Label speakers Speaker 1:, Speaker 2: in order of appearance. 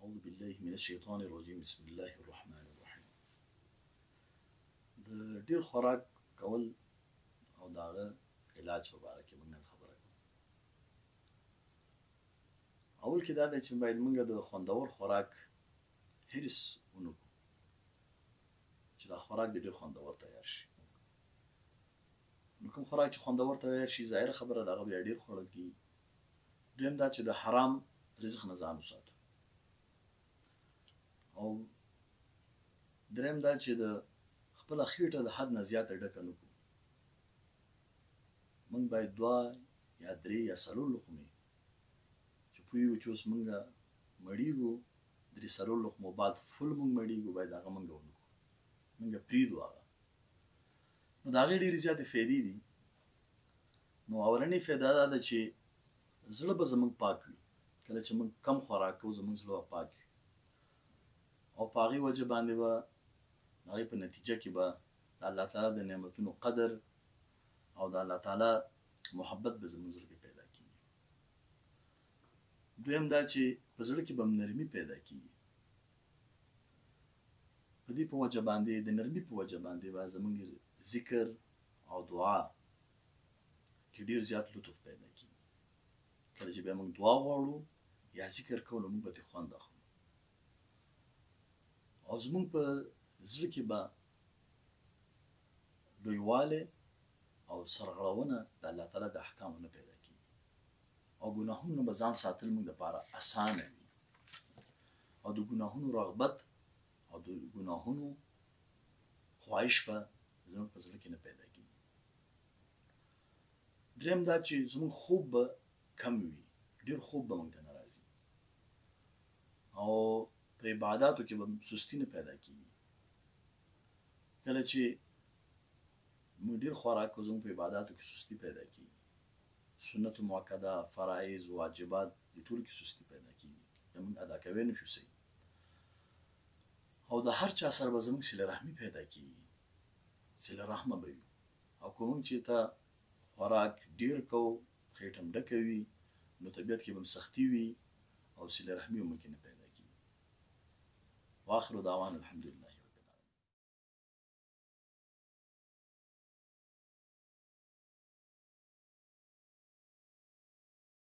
Speaker 1: أعوذ بالله من الشيطان الرجيم بسم الله الرحمن الرحيم. د ډیر خوراک کول او داغه علاج په اړه کې موږ خبره کوو. اول کې دا دی چې باید موږ د خوندور خوراک هرس ونکړو چې دا خوراک د ډیر خوندور تیار شي. نو کوم خوراک چې خوندور تیار شي ظاهر خبره دغه بیا ډیر خوړل کی. دویم دا چې د حرام رزق نه ځان وساتو. او دریم دا چې د خپل خېټه د حد نه زیاته ډکه نه کړو. موږ باید 2 یا 3 یا 4 لقمې چې پوهیږو چې اوس موږ مړیږو 3 لقمو بعد فل موږ مړیږو باید هغه موږ ونکړو. موږ پرېږدو هغه. نو د هغې ډېرې زیاتې فایدې دي. نو اولنۍ فایده دا ده چې زړه به زموږ پاک وي. کله چې موږ کم خوراک کوو زموږ زړه به پاک وي. او په هغې وجه باندې به د هغې په نتیجه کې به د الله تعالی د نعمتونو قدر او د الله تعالی محبت به زموږ زړه کې پیدا کېږي. دویم دا چې په زړه کې به نرمي پیدا کېږي. په دې په وجه باندې د نرمي په وجه باندې به زموږ ذکر او دعا کې ډېر زیات لطف پیدا کېږي. کله چې بیا موږ دعا غواړو یا ذکر کوو نو موږ به ترې خوند اخلو. او زموږ په زړه کې به لویوالی او سرغړونه د الله تعالی د احکامو نه پیدا کېږي. او ګناهونو به ځان ساتل موږ دپاره اسانه وي. او د ګناهونو رغبت او د ګناهونو خواهش به زموږ په زړه کې نه پیدا کېږي. دریم دا چې زموږ خوب به کم وي. ډېر خوب به موږ ته نه راځي. او په عباداتو کې به سستی نه پیدا کېږي. کله چې موږ ډېر خوراک کوو زموږ په عباداتو کې سستی پیدا کېږي. سنت مؤکده، فرایض، واجبات دې ټولو کې سستی پیدا کېږي. یا موږ ادا کوی نه شو صحیح. او د هر چا سره به زموږ صله رحمي پیدا کېږي. صله رحمه به یو. او که موږ چې ته خوراک ډېر کوو خېټه م ډکه وي نو طبیعت کې به م سختي وي او صله رحمي به موږ کې نه پیدا کېږي. واخر دعوانا الحمد لله.